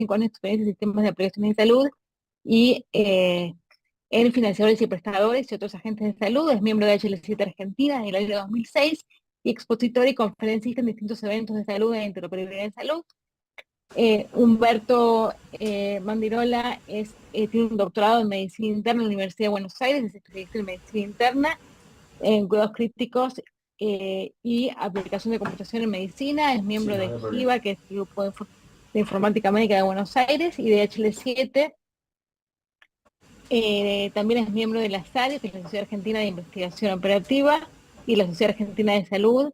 5 años de experiencia en sistemas de aplicaciones de salud y en financiadores y prestadores y otros agentes de salud. Es miembro de HL7 Argentina en el año 2006 y expositor y conferencista en distintos eventos de salud e interoperabilidad en salud. Humberto Mandirola tiene un doctorado en medicina interna en la Universidad de Buenos Aires, es especialista en medicina interna, en cuidados críticos y aplicación de computación en medicina. Es Sí, miembro no de hay problema. GIVA, que es el Grupo de Informática Médica de Buenos Aires, y de HL7. También es miembro de la SADI, que es la Sociedad Argentina de Investigación Operativa, y la Sociedad Argentina de Salud,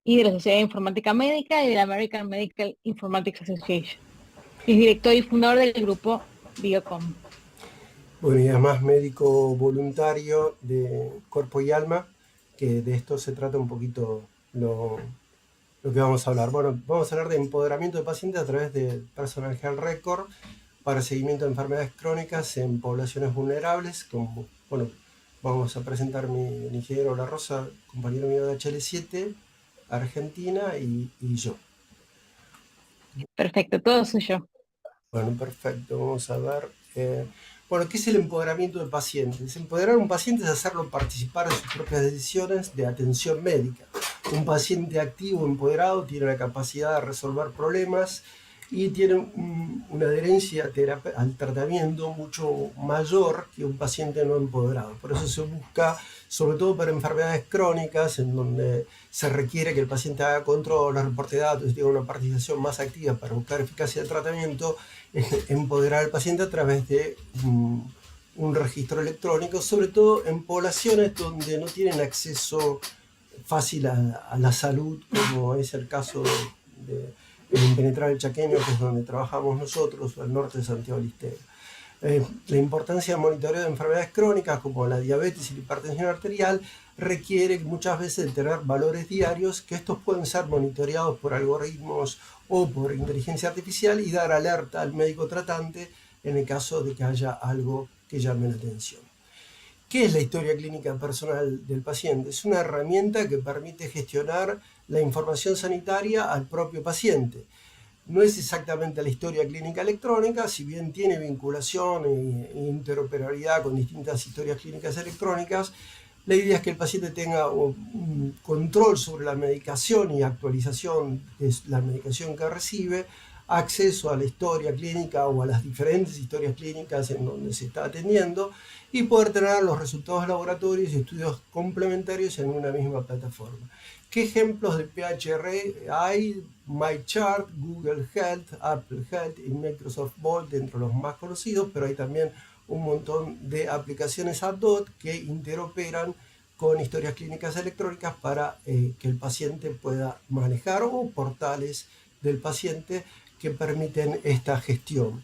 y de la Sociedad de Informática Médica, y de la American Medical Informatics Association. Es director y fundador del grupo Biocom. Bueno, y además médico voluntario de Cuerpo y Alma, que de esto se trata un poquito lo que vamos a hablar. Bueno, vamos a hablar de empoderamiento de pacientes a través de Personal Health Record para seguimiento de enfermedades crónicas en poblaciones vulnerables. Como, bueno, vamos a presentar mi ingeniero La Rosa, compañero mío de HL7, Argentina, y yo. Perfecto, todo suyo. Bueno, perfecto. Vamos a ver. Bueno, ¿qué es el empoderamiento del paciente? Empoderar a un paciente es hacerlo participar en sus propias decisiones de atención médica. Un paciente activo, empoderado, tiene la capacidad de resolver problemas y tiene una adherencia al tratamiento mucho mayor que un paciente no empoderado. Por eso se busca, sobre todo para enfermedades crónicas, en donde se requiere que el paciente haga control, reporte datos y tenga una participación más activa para buscar eficacia del tratamiento, empoderar al paciente a través de un registro electrónico, sobre todo en poblaciones donde no tienen acceso fácil a la salud, como es el caso de el impenetrable chaqueño, que es donde trabajamos nosotros, al norte de Santiago del Estero. La importancia del monitoreo de enfermedades crónicas como la diabetes y la hipertensión arterial requiere muchas veces tener valores diarios, que estos pueden ser monitoreados por algoritmos o por inteligencia artificial y dar alerta al médico tratante en el caso de que haya algo que llame la atención. ¿Qué es la historia clínica personal del paciente? Es una herramienta que permite gestionar la información sanitaria al propio paciente. No es exactamente la historia clínica electrónica, si bien tiene vinculación e interoperabilidad con distintas historias clínicas electrónicas. La idea es que el paciente tenga un control sobre la medicación y actualización de la medicación que recibe, acceso a la historia clínica o a las diferentes historias clínicas en donde se está atendiendo y poder tener los resultados de laboratorios y estudios complementarios en una misma plataforma. ¿Qué ejemplos de PHR hay? MyChart, Google Health, Apple Health y Microsoft Vault, entre los más conocidos, pero hay también un montón de aplicaciones ad-hoc que interoperan con historias clínicas electrónicas para que el paciente pueda manejar, o portales del paciente que permiten esta gestión.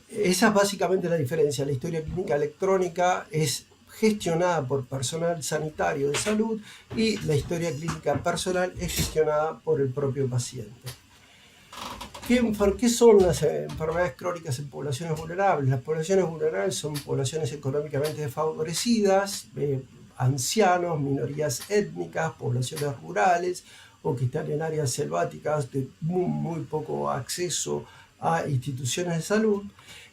Esa es básicamente la diferencia. La historia clínica electrónica es gestionada por personal sanitario de salud y la historia clínica personal es gestionada por el propio paciente. ¿Qué son las enfermedades crónicas en poblaciones vulnerables? Las poblaciones vulnerables son poblaciones económicamente desfavorecidas, ancianos, minorías étnicas, poblaciones rurales o que están en áreas selváticas de muy poco acceso a instituciones de salud.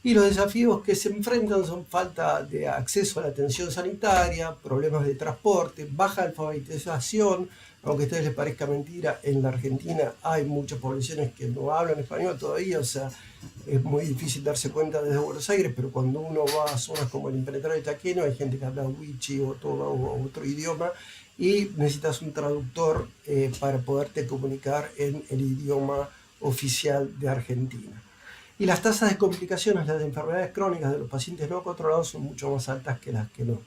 Y los desafíos que se enfrentan son falta de acceso a la atención sanitaria, problemas de transporte, baja alfabetización. Aunque a ustedes les parezca mentira, en la Argentina hay muchas poblaciones que no hablan español todavía, o sea, es muy difícil darse cuenta desde Buenos Aires, pero cuando uno va a zonas como el impenetrable chaqueño, hay gente que habla wichi o otro idioma, y necesitas un traductor para poderte comunicar en el idioma oficial de Argentina. Y las tasas de complicaciones, las enfermedades crónicas de los pacientes no controlados son mucho más altas que las que no.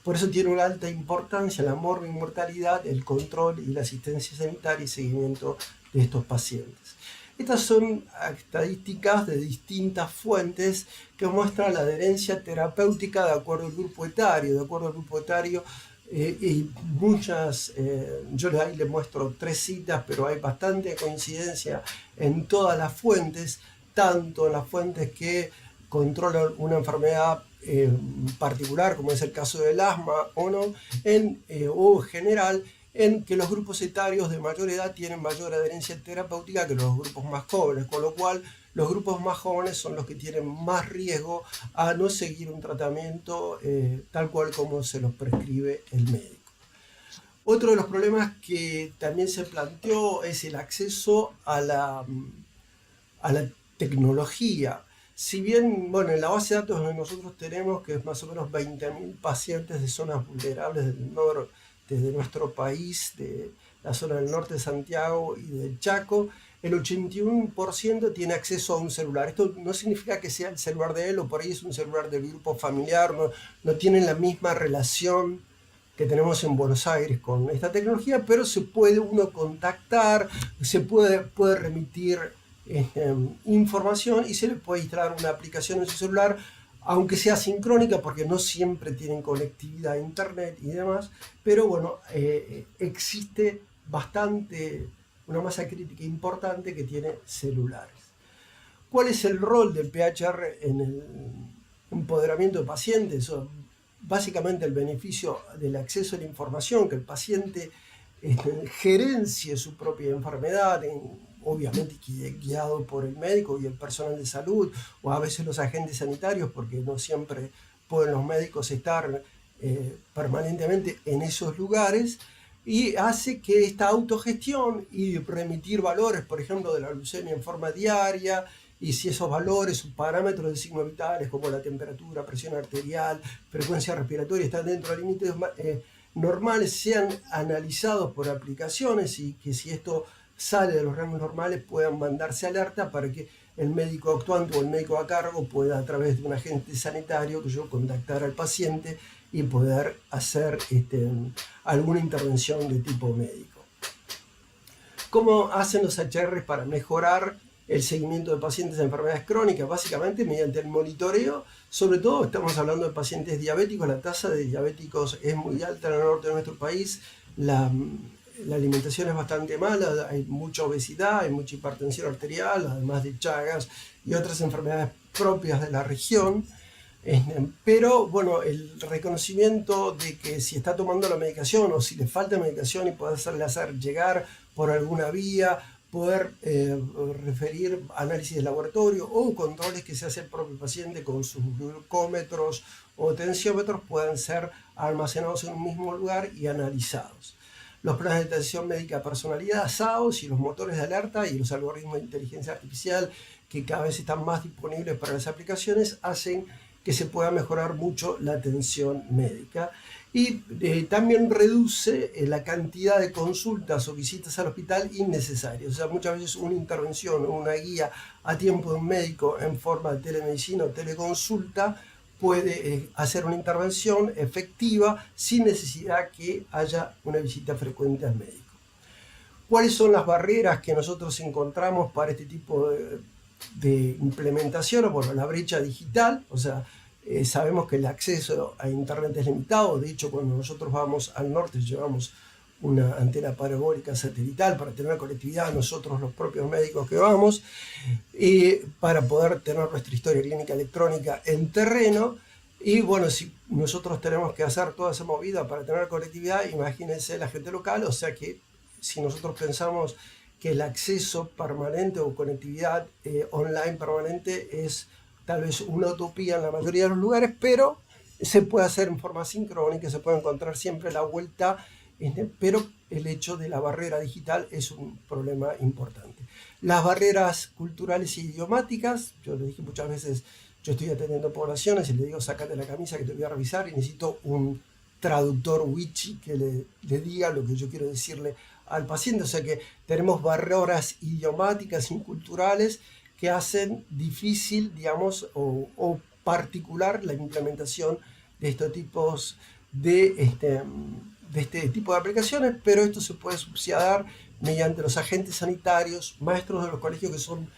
Por eso tiene una alta importancia la morbimortalidad, el control y la asistencia sanitaria y seguimiento de estos pacientes. Estas son estadísticas de distintas fuentes que muestran la adherencia terapéutica de acuerdo al grupo etario. Y muchas, yo ahí les muestro 3 citas, pero hay bastante coincidencia en todas las fuentes, tanto en las fuentes que controlan una enfermedad particular, como es el caso del asma, o no, o general, en que los grupos etarios de mayor edad tienen mayor adherencia terapéutica que los grupos más jóvenes, con lo cual los grupos más jóvenes son los que tienen más riesgo a no seguir un tratamiento tal cual como se los prescribe el médico. Otro de los problemas que también se planteó es el acceso a la tecnología. Si bien, bueno, en la base de datos que nosotros tenemos, que es más o menos 20.000 pacientes de zonas vulnerables desde nuestro país, de la zona del norte de Santiago y del Chaco, el 81% tiene acceso a un celular. Esto no significa que sea el celular de él o por ahí es un celular del grupo familiar, no tienen la misma relación que tenemos en Buenos Aires con esta tecnología, pero se puede uno contactar, se puede remitir información y se le puede instalar una aplicación en su celular, aunque sea sincrónica, porque no siempre tienen conectividad a internet y demás, pero bueno, existe una masa crítica importante que tiene celulares. ¿Cuál es el rol del PHR en el empoderamiento de pacientes? Básicamente el beneficio del acceso a la información, que el paciente gerencie su propia enfermedad, obviamente guiado por el médico y el personal de salud, o a veces los agentes sanitarios, porque no siempre pueden los médicos estar permanentemente en esos lugares, y hace que esta autogestión y remitir valores, por ejemplo, de la glucemia en forma diaria, y si esos valores, sus parámetros de signos vitales como la temperatura, presión arterial, frecuencia respiratoria están dentro de límites normales, sean analizados por aplicaciones y que si esto sale de los rangos normales puedan mandarse alerta para que el médico actuante o el médico a cargo pueda a través de un agente sanitario contactar al paciente y poder hacer alguna intervención de tipo médico. ¿Cómo hacen los HRs para mejorar el seguimiento de pacientes de enfermedades crónicas? Básicamente mediante el monitoreo. Sobre todo estamos hablando de pacientes diabéticos. La tasa de diabéticos es muy alta en el norte de nuestro país. La alimentación es bastante mala, hay mucha obesidad, hay mucha hipertensión arterial, además de Chagas y otras enfermedades propias de la región. Pero bueno, el reconocimiento de que si está tomando la medicación o si le falta medicación y puede hacer llegar por alguna vía, poder referir análisis de laboratorio o controles que se hace el propio paciente con sus glucómetros o tensiómetros puedan ser almacenados en un mismo lugar y analizados. Los planes de atención médica personalizados y los motores de alerta y los algoritmos de inteligencia artificial que cada vez están más disponibles para las aplicaciones hacen que se pueda mejorar mucho la atención médica y también reduce la cantidad de consultas o visitas al hospital innecesarias. O sea, muchas veces una intervención o una guía a tiempo de un médico en forma de telemedicina o teleconsulta puede hacer una intervención efectiva sin necesidad que haya una visita frecuente al médico. ¿Cuáles son las barreras que nosotros encontramos para este tipo de implementación? Bueno, la brecha digital, o sea, sabemos que el acceso a internet es limitado. De hecho, cuando nosotros vamos al norte llevamos una antena parabólica satelital para tener conectividad nosotros los propios médicos que vamos y para poder tener nuestra historia clínica electrónica en terreno. Y bueno, si nosotros tenemos que hacer toda esa movida para tener conectividad, imagínense la gente local. O sea que si nosotros pensamos que el acceso permanente o conectividad online permanente es tal vez una utopía en la mayoría de los lugares, pero se puede hacer en forma sincrónica, se puede encontrar siempre la vuelta, pero el hecho de la barrera digital es un problema importante. Las barreras culturales y idiomáticas, yo le dije muchas veces, yo estoy atendiendo poblaciones y le digo, sácate la camisa que te voy a revisar y necesito un traductor wichi que le diga lo que yo quiero decirle al paciente. O sea que tenemos barreras idiomáticas y culturales que hacen difícil, digamos, o particular la implementación de estos tipos de este tipo de aplicaciones, pero esto se puede subsidiar mediante los agentes sanitarios, maestros de los colegios que son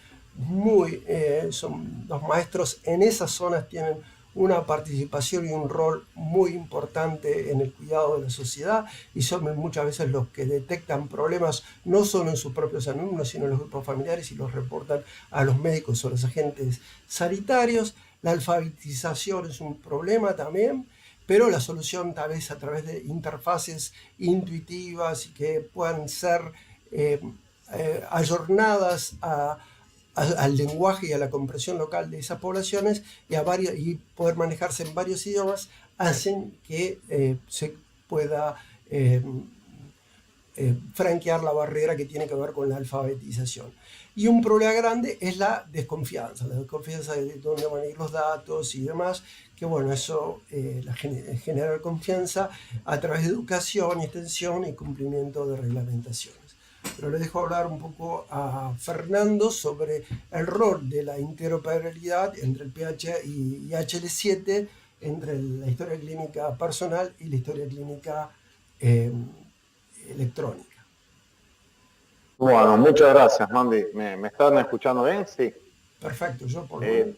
los maestros en esas zonas tienen una participación y un rol muy importante en el cuidado de la sociedad y son muchas veces los que detectan problemas no solo en sus propios alumnos sino en los grupos familiares y los reportan a los médicos o los agentes sanitarios. La alfabetización es un problema también, pero la solución tal vez a través de interfaces intuitivas y que puedan ser ayornadas a al lenguaje y a la comprensión local de esas poblaciones y poder manejarse en varios idiomas hacen que se pueda franquear la barrera que tiene que ver con la alfabetización. Y un problema grande es la desconfianza de dónde van a ir los datos y demás, que bueno, eso generar confianza a través de educación, extensión y cumplimiento de reglamentaciones. Pero le dejo hablar un poco a Fernando sobre el rol de la interoperabilidad entre el PH y HL7, entre la historia clínica personal y la historia clínica eh, electrónica. Bueno, muchas gracias, Mandy. ¿Me están escuchando bien? Sí. Perfecto, yo por lo menos.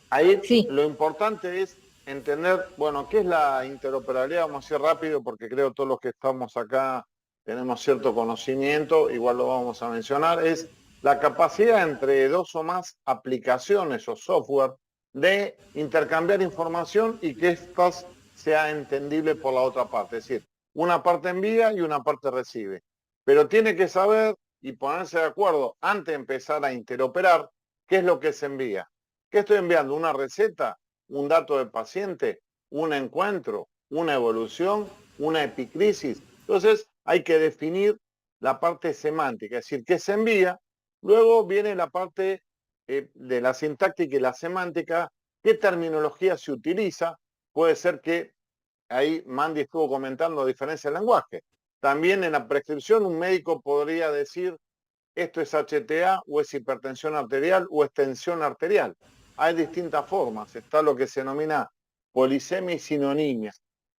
Ahí Sí, lo importante es entender, bueno, qué es la interoperabilidad. Vamos a ir rápido porque creo todos los que estamos acá tenemos cierto conocimiento, igual lo vamos a mencionar, es la capacidad entre dos o más aplicaciones o software de intercambiar información y que éstas sea entendible por la otra parte. Es decir, una parte envía y una parte recibe. Pero tiene que saber y ponerse de acuerdo antes de empezar a interoperar qué es lo que se envía. ¿Qué estoy enviando? ¿Una receta? ¿Un dato del paciente? ¿Un encuentro? ¿Una evolución? ¿Una epicrisis? Entonces hay que definir la parte semántica, es decir, qué se envía. Luego viene la parte de la sintáctica y la semántica, qué terminología se utiliza. Puede ser que ahí Mandy estuvo comentando diferencia de lenguaje. También en la prescripción un médico podría decir esto es HTA o es hipertensión arterial o es tensión arterial. Hay distintas formas. Está lo que se denomina polisemia y sinonimia.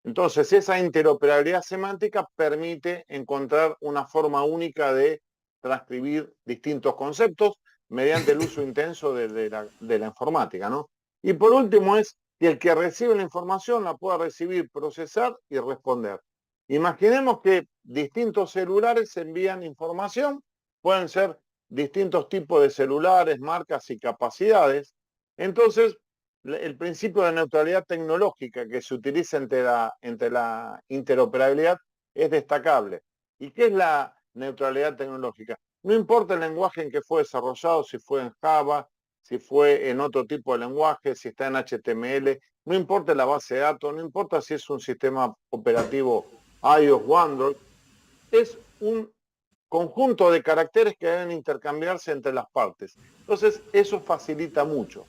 Entonces, esa interoperabilidad semántica permite encontrar una forma única de transcribir distintos conceptos mediante el uso intenso de la informática, ¿no? Y por último es que el que recibe la información la pueda recibir, procesar y responder. Imaginemos que distintos celulares envían información, pueden ser distintos tipos de celulares, marcas y capacidades. Entonces, el principio de neutralidad tecnológica que se utiliza entre la interoperabilidad es destacable. ¿Y qué es la neutralidad tecnológica? No importa el lenguaje en que fue desarrollado, si fue en Java, si fue en otro tipo de lenguaje, si está en HTML, no importa la base de datos, no importa si es un sistema operativo iOS o Android, es un conjunto de caracteres que deben intercambiarse entre las partes. Entonces, eso facilita mucho.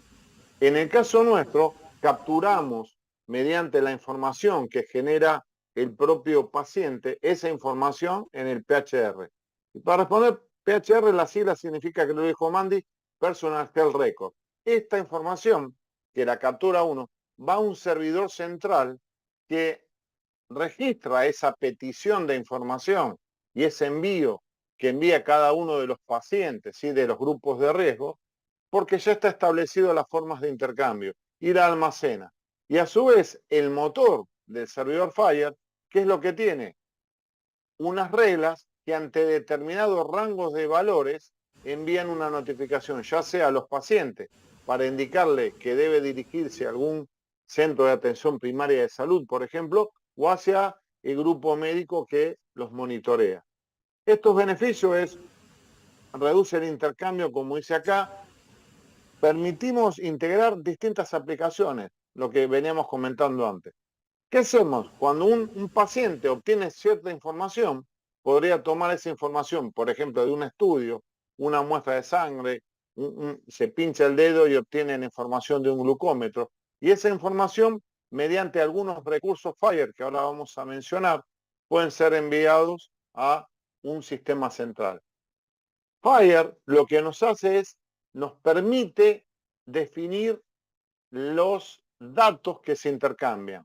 En el caso nuestro, capturamos mediante la información que genera el propio paciente esa información en el PHR. Y para responder PHR, la sigla significa, que lo dijo Mandy, Personal Health Record. Esta información, que la captura uno, va a un servidor central que registra esa petición de información y ese envío que envía cada uno de los pacientes, ¿sí?, de los grupos de riesgo, porque ya está establecido las formas de intercambio y la almacena. Y a su vez, el motor del servidor FHIR, ¿qué es lo que tiene? Unas reglas que ante determinados rangos de valores envían una notificación, ya sea a los pacientes, para indicarle que debe dirigirse a algún centro de atención primaria de salud, por ejemplo, o hacia el grupo médico que los monitorea. Estos beneficios es reduce el intercambio, como dice acá, permitimos integrar distintas aplicaciones, lo que veníamos comentando antes. ¿Qué hacemos? Cuando un paciente obtiene cierta información, podría tomar esa información, por ejemplo, de un estudio, una muestra de sangre, se pincha el dedo y obtiene la información de un glucómetro. Y esa información, mediante algunos recursos FHIR que ahora vamos a mencionar, pueden ser enviados a un sistema central. FHIR lo que nos hace es, nos permite definir los datos que se intercambian.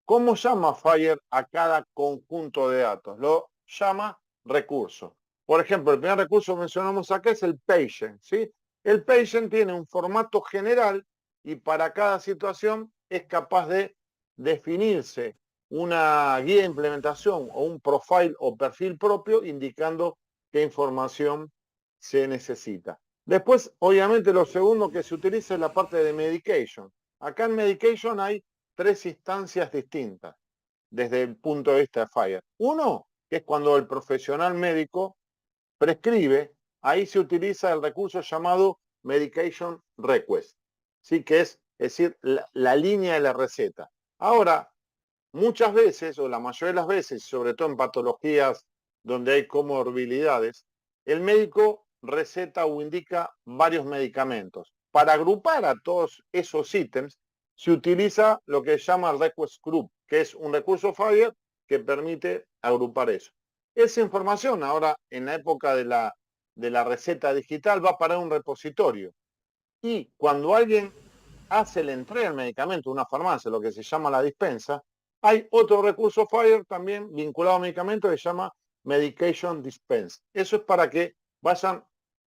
¿Cómo llama FHIR a cada conjunto de datos? Lo llama recurso. Por ejemplo, el primer recurso que mencionamos acá es el patient, ¿sí? El patient tiene un formato general y para cada situación es capaz de definirse una guía de implementación o un profile o perfil propio indicando qué información se necesita. Después, obviamente, lo segundo que se utiliza es la parte de medication. Acá en medication hay tres instancias distintas desde el punto de vista de FHIR. Uno, que es cuando el profesional médico prescribe ahí se utiliza el recurso llamado Medication Request, ¿sí? Que es decir, la línea de la receta. Ahora, muchas veces, o la mayoría de las veces, sobre todo en patologías donde hay comorbilidades, el médico receta o indica varios medicamentos. Para agrupar a todos esos ítems, se utiliza lo que se llama el Request Group, que es un recurso FHIR que permite agrupar eso. Esa información ahora, en la época de la receta digital, va para un repositorio. Y cuando alguien hace la entrega del medicamento, una farmacia, lo que se llama la dispensa, hay otro recurso FHIR también vinculado al medicamento que se llama Medication Dispense. Eso es para que vayan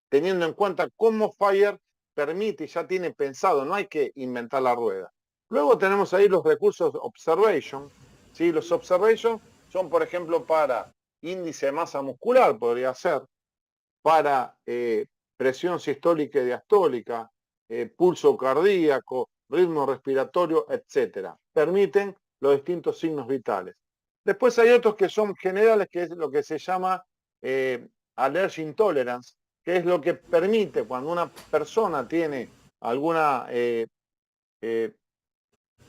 teniendo en cuenta cómo FHIR permite y ya tiene pensado, no hay que inventar la rueda. Luego tenemos ahí los recursos Observation. ¿Sí? Los Observation son, por ejemplo, para índice de masa muscular, podría ser, para presión sistólica y diastólica, pulso cardíaco, ritmo respiratorio, etcétera. Permiten los distintos signos vitales. Después hay otros que son generales, que es lo que se llama allergy intolerance, que es lo que permite cuando una persona tiene alguna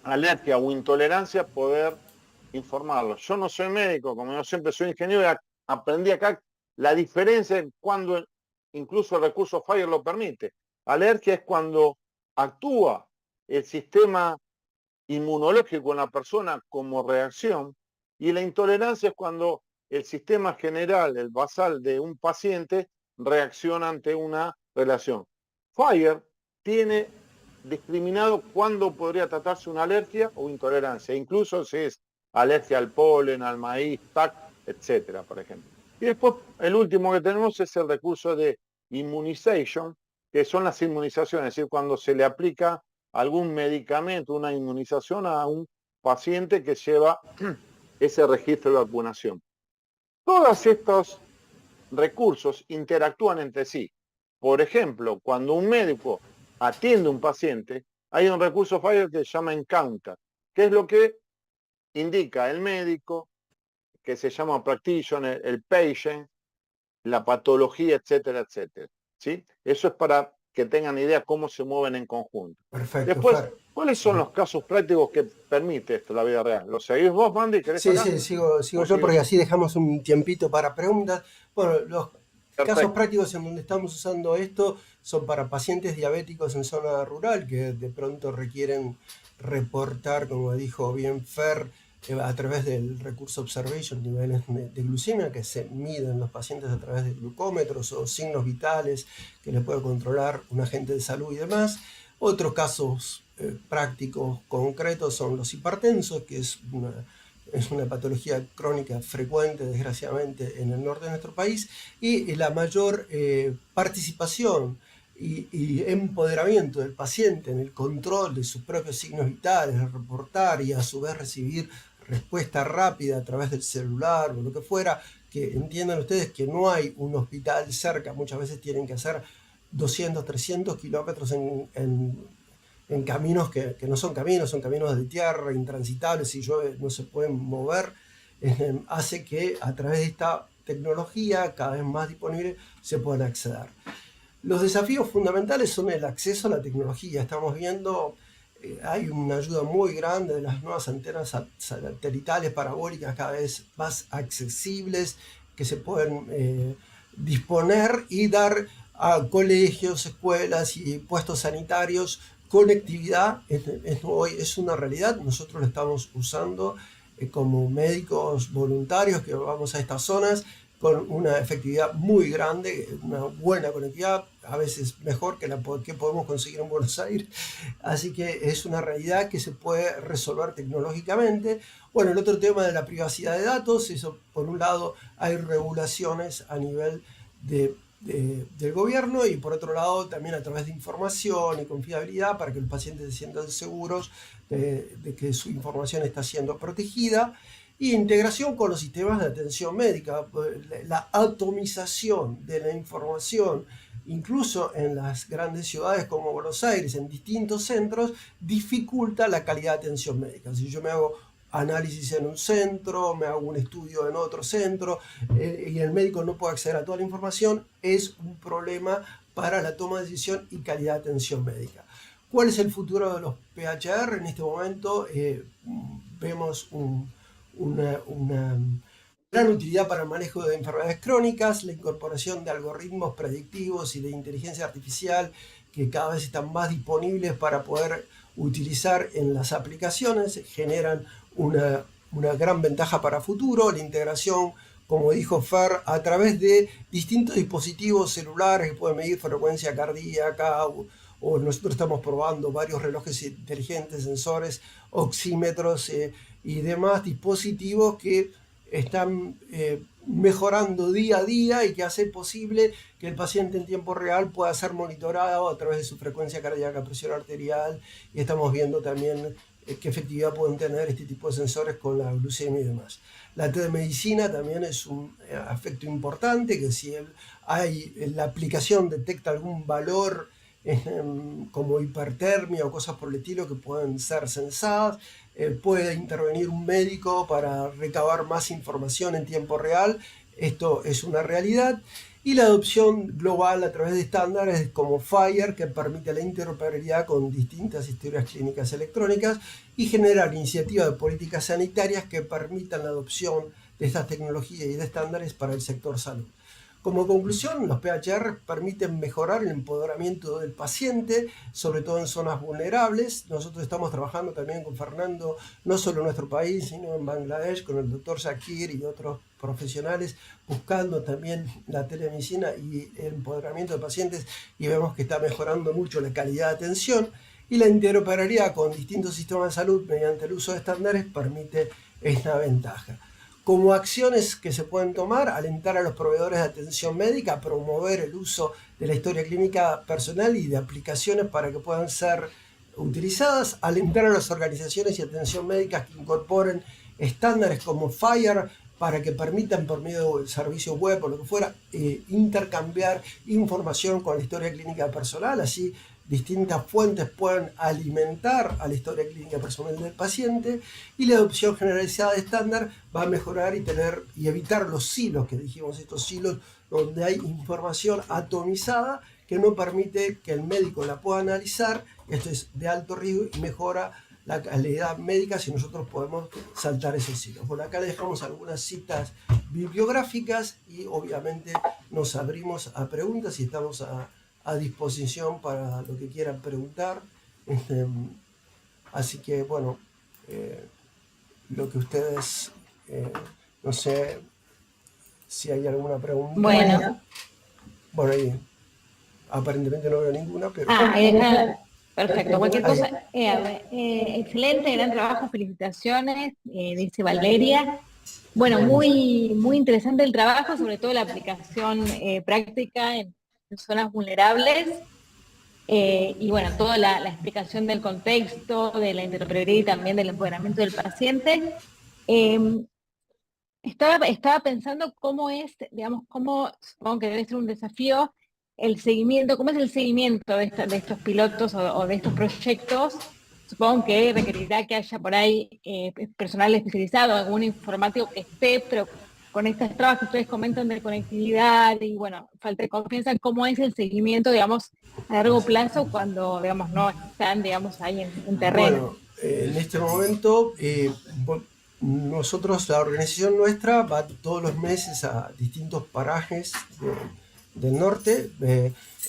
alergia o intolerancia poder informarlo. Yo no soy médico, como yo siempre soy ingeniero, y aprendí acá la diferencia en cuando incluso el recurso FHIR lo permite. Alergia es cuando actúa el sistema inmunológico en la persona como reacción, y la intolerancia es cuando el sistema general, el basal de un paciente, reacciona ante una relación. FHIR tiene discriminado cuándo podría tratarse una alergia o intolerancia, incluso si es alergia al polen, al maíz, TAC, etcétera, por ejemplo. Y después, el último que tenemos es el recurso de immunization, que son las inmunizaciones, es decir, cuando se le aplica algún medicamento, una inmunización a un paciente que lleva ese registro de vacunación. Todos estos recursos interactúan entre sí. Por ejemplo, cuando un médico atiende a un paciente, hay un recurso FHIR que se llama Encounter, que es lo que indica el médico, que se llama practitioner, el patient, la patología, etcétera, etcétera. ¿Sí? Eso es para que tengan idea cómo se mueven en conjunto. Perfecto. Después, Fer. ¿cuáles son los casos prácticos que permite esto, la vida real? ¿Lo seguís vos, Mandy? ¿Querés Sí, acá? sí, sigo yo porque así dejamos un tiempito para preguntas. Bueno, los casos Perfecto. prácticos en donde estamos usando esto son para pacientes diabéticos en zona rural que de pronto requieren reportar, como dijo bien Fer, a través del recurso Observation, niveles de glucemia que se miden los pacientes a través de glucómetros o signos vitales que le puede controlar un agente de salud y demás. Otros casos prácticos concretos son los hipertensos, que es una patología crónica frecuente, desgraciadamente, en el norte de nuestro país, y la mayor participación y empoderamiento del paciente en el control de sus propios signos vitales, de reportar y a su vez recibir respuesta rápida a través del celular o lo que fuera, que entiendan ustedes que no hay un hospital cerca, muchas veces tienen que hacer 200, 300 kilómetros en caminos que no son caminos de tierra, intransitables, si llueve no se pueden mover, hace que a través de esta tecnología cada vez más disponible se puedan acceder. Los desafíos fundamentales son el acceso a la tecnología. Estamos viendo, hay una ayuda muy grande de las nuevas antenas satelitales parabólicas cada vez más accesibles que se pueden disponer y dar a colegios, escuelas y puestos sanitarios conectividad. Hoy es una realidad, nosotros lo estamos usando como médicos voluntarios que vamos a estas zonas con una efectividad muy grande, una buena conectividad, a veces mejor que la que podemos conseguir en Buenos Aires. Así que es una realidad que se puede resolver tecnológicamente. Bueno, el otro tema de la privacidad de datos, eso por un lado hay regulaciones a nivel del gobierno y por otro lado también a través de información y confiabilidad para que los pacientes se sientan seguros de que su información está siendo protegida. Y integración con los sistemas de atención médica, la atomización de la información, incluso en las grandes ciudades como Buenos Aires, en distintos centros, dificulta la calidad de atención médica. Si yo me hago análisis en un centro, me hago un estudio en otro centro, y el médico no puede acceder a toda la información, es un problema para la toma de decisión y calidad de atención médica. ¿Cuál es el futuro de los PHR? En este momento vemos una gran utilidad para el manejo de enfermedades crónicas, la incorporación de algoritmos predictivos y de inteligencia artificial que cada vez están más disponibles para poder utilizar en las aplicaciones, generan una gran ventaja para futuro, la integración, como dijo Fer, a través de distintos dispositivos celulares que pueden medir frecuencia cardíaca, o nosotros estamos probando varios relojes inteligentes, sensores, oxímetros y demás dispositivos que están mejorando día a día y que hace posible que el paciente en tiempo real pueda ser monitorado a través de su frecuencia cardíaca, presión arterial, y estamos viendo también qué efectividad pueden tener este tipo de sensores con la glucemia y demás. La telemedicina también es un aspecto importante, que si la aplicación detecta algún valor como hipertermia o cosas por el estilo que pueden ser censadas, puede intervenir un médico para recabar más información en tiempo real. Esto es una realidad. Y la adopción global a través de estándares como FHIR, que permite la interoperabilidad con distintas historias clínicas electrónicas y generar iniciativas de políticas sanitarias que permitan la adopción de estas tecnologías y de estándares para el sector salud. Como conclusión, los PHR permiten mejorar el empoderamiento del paciente, sobre todo en zonas vulnerables. Nosotros estamos trabajando también con Fernando, no solo en nuestro país, sino en Bangladesh, con el doctor Zakir y otros profesionales, buscando también la telemedicina y el empoderamiento de pacientes, y vemos que está mejorando mucho la calidad de atención. Y la interoperabilidad con distintos sistemas de salud mediante el uso de estándares permite esta ventaja. Como acciones que se pueden tomar, alentar a los proveedores de atención médica a promover el uso de la historia clínica personal y de aplicaciones para que puedan ser utilizadas, alentar a las organizaciones y atención médicas que incorporen estándares como FHIR para que permitan por medio del servicio web o lo que fuera intercambiar información con la historia clínica personal, así distintas fuentes pueden alimentar a la historia clínica personal del paciente, y la adopción generalizada de estándar va a mejorar y evitar los silos, que dijimos, estos silos donde hay información atomizada que no permite que el médico la pueda analizar. Esto es de alto riesgo y mejora la calidad médica si nosotros podemos saltar esos silos. Por acá les dejamos algunas citas bibliográficas y obviamente nos abrimos a preguntas y estamos a disposición para lo que quieran preguntar. Así que bueno, lo que ustedes, no sé si hay alguna pregunta. Bueno, ahí aparentemente no veo ninguna, pero... Perfecto, cualquier cosa. Excelente, gran trabajo, felicitaciones, dice Valeria. Bueno, muy interesante el trabajo, sobre todo la aplicación práctica en zonas vulnerables, y bueno, toda la explicación del contexto, de la interoperabilidad y también del empoderamiento del paciente. Estaba pensando cómo es, digamos, supongo que debe ser un desafío el seguimiento, cómo es el seguimiento de estos pilotos o de estos proyectos. Supongo que requerirá que haya por ahí personal especializado, algún informático que esté, pero con estas trabas que ustedes comentan de conectividad y bueno, falta de confianza, ¿cómo es el seguimiento, digamos, a largo plazo cuando, digamos, no están, digamos, ahí en terreno? Bueno, en este momento, nosotros, la organización nuestra, va todos los meses a distintos parajes del norte.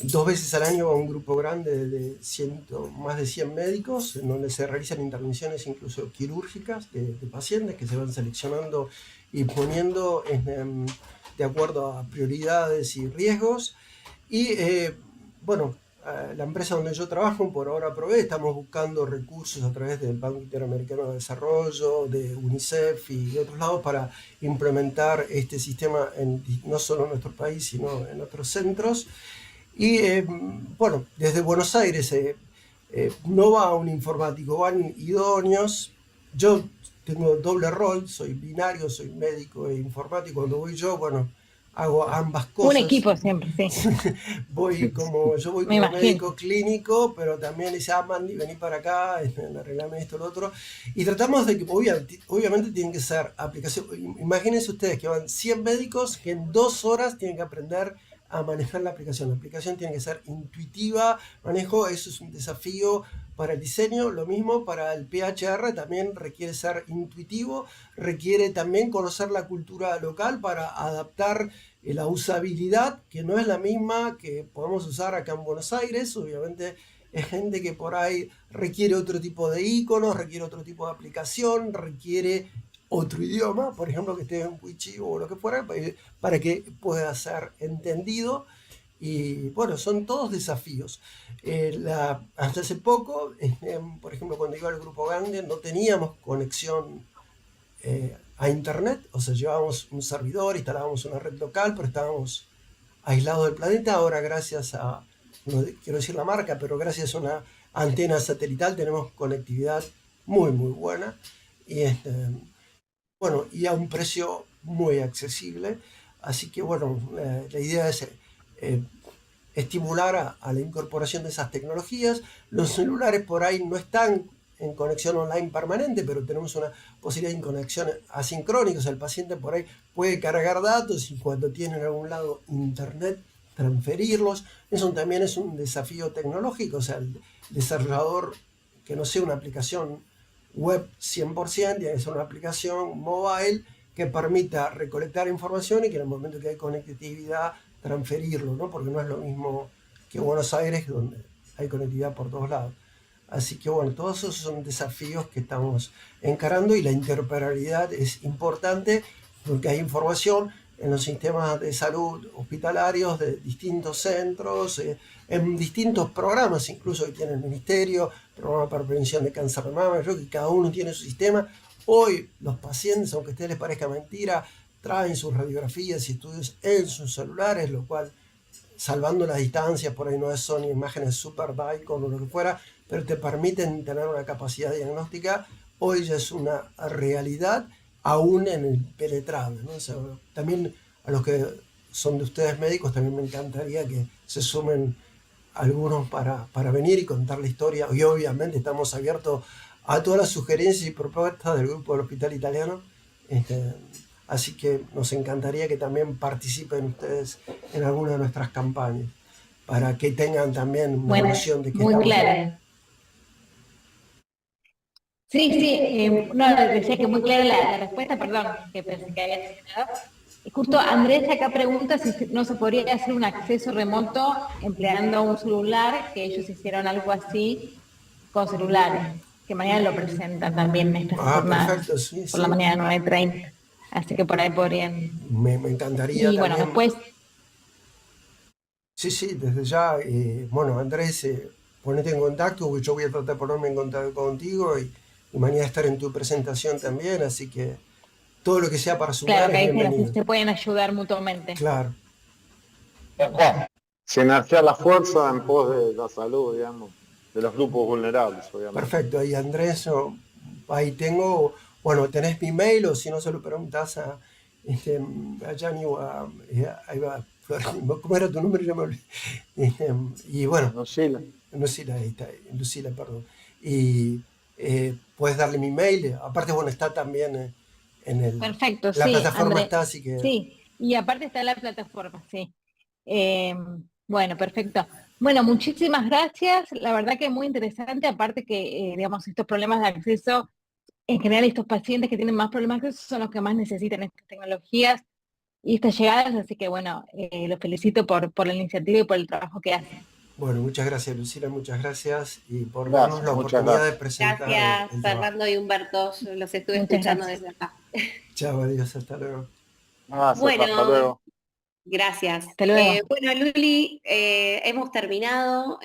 2 veces al año va un grupo grande de más de 100 médicos, en donde se realizan intervenciones incluso quirúrgicas de pacientes que se van seleccionando y poniendo de acuerdo a prioridades y riesgos. Y bueno, la empresa donde yo trabajo, por ahora provee, estamos buscando recursos a través del Banco Interamericano de Desarrollo, de UNICEF y de otros lados para implementar este sistema no solo en nuestro país, sino en otros centros. Y bueno, desde Buenos Aires no va un informático, van idóneos. Yo tengo doble rol, soy binario, soy médico e informático. Cuando voy yo, bueno, hago ambas Un cosas. equipo siempre, sí. Yo voy Me como imagino. médico clínico, pero también le dice, Mandy, vení para acá, arreglame esto, lo otro. Y tratamos de que, obviamente tienen que ser aplicaciones. Imagínense ustedes que van 100 médicos que en 2 horas tienen que aprender a manejar la aplicación. La aplicación tiene que ser intuitiva, manejo, eso es un desafío para el diseño. Lo mismo para el PHR, también requiere ser intuitivo, requiere también conocer la cultura local para adaptar la usabilidad, que no es la misma que podemos usar acá en Buenos Aires. Obviamente es gente que por ahí requiere otro tipo de iconos, requiere otro tipo de aplicación, requiere otro idioma, por ejemplo, que esté en Wichi o lo que fuera, para que pueda ser entendido. Y bueno, son todos desafíos. Hasta hace poco, por ejemplo, cuando iba al grupo Gandhi, no teníamos conexión a internet, o sea, llevábamos un servidor, instalábamos una red local, pero estábamos aislados del planeta. Ahora, gracias a, no quiero decir la marca, pero gracias a una antena satelital tenemos conectividad muy, muy buena. Y bueno, y a un precio muy accesible. Así que bueno, la idea es estimular a la incorporación de esas tecnologías. Los celulares por ahí no están en conexión online permanente, pero tenemos una posibilidad de conexión asincrónica. O sea, el paciente por ahí puede cargar datos y cuando tiene en algún lado internet, transferirlos. Eso también es un desafío tecnológico. O sea, el desarrollador que no sea una aplicación web 100%, tiene que ser una aplicación mobile que permita recolectar información y que en el momento que hay conectividad transferirlo, ¿no? Porque no es lo mismo que Buenos Aires, donde hay conectividad por todos lados. Así que bueno, todos esos son desafíos que estamos encarando y la interoperabilidad es importante porque hay información en los sistemas de salud hospitalarios de distintos centros, en distintos programas incluso que tiene el Ministerio, programa para prevención de cáncer de mama, creo que cada uno tiene su sistema. Hoy los pacientes, aunque a ustedes les parezca mentira, traen sus radiografías y estudios en sus celulares, lo cual, salvando las distancias, por ahí no son imágenes super Daikon o lo que fuera, pero te permiten tener una capacidad diagnóstica. Hoy ya es una realidad, aún en el penetrable, ¿no? O sea, también a los que son de ustedes médicos, también me encantaría que se sumen algunos para venir y contar la historia. Y obviamente estamos abiertos a todas las sugerencias y propuestas del grupo del Hospital Italiano. Así que nos encantaría que también participen ustedes en alguna de nuestras campañas, para que tengan también una Bueno, noción de qué muy estamos haciendo. claro. Sí, sí, no, decía que muy clara la respuesta, perdón, que pensé que había terminado. Justo Andrés acá pregunta si no se podría hacer un acceso remoto empleando un celular, que ellos hicieron algo así con celulares, que mañana lo presentan también en estas jornadas, Perfecto, sí, por la sí. mañana 9:30. Así que por ahí podrían. Me encantaría Y bueno, también. después, Sí, sí, desde ya, bueno, Andrés, ponete en contacto, yo voy a tratar de ponerme en contacto contigo y mañana estar en tu presentación también, así que todo lo que sea para claro sumar que es ahí bienvenido. se pueden ayudar mutuamente. Claro. Sinergiar la fuerza en pos de la salud, digamos, de los grupos vulnerables, obviamente. Perfecto, ahí Andrés, ahí tengo, bueno, tenés mi mail o si no se lo preguntás a Gianni o ahí va, ¿cómo era tu nombre? Ya me olvidé. Y bueno, No, Sheila. Lucila, ahí está, Lucila, perdón. Y puedes darle mi mail, aparte, bueno, está también Perfecto, la sí, plataforma Andrés. está, así que, Sí, y aparte está la plataforma, sí. Eh, bueno, perfecto. Bueno, muchísimas gracias. La verdad que es muy interesante, aparte que, digamos, estos problemas de acceso, en general estos pacientes que tienen más problemas de acceso son los que más necesitan estas tecnologías y estas llegadas, así que bueno, los felicito por la iniciativa y por el trabajo que hacen. bueno, muchas gracias, Lucila, muchas gracias y por darnos Gracias, la muchas oportunidad de gracias. presentar Gracias, el trabajo. Fernando y Humberto. Yo los estuve Muchas escuchando gracias. desde acá. Chao, adiós, hasta luego. Gracias, hasta Bueno, luego. gracias. Hasta luego. Bueno, Luli, hemos terminado.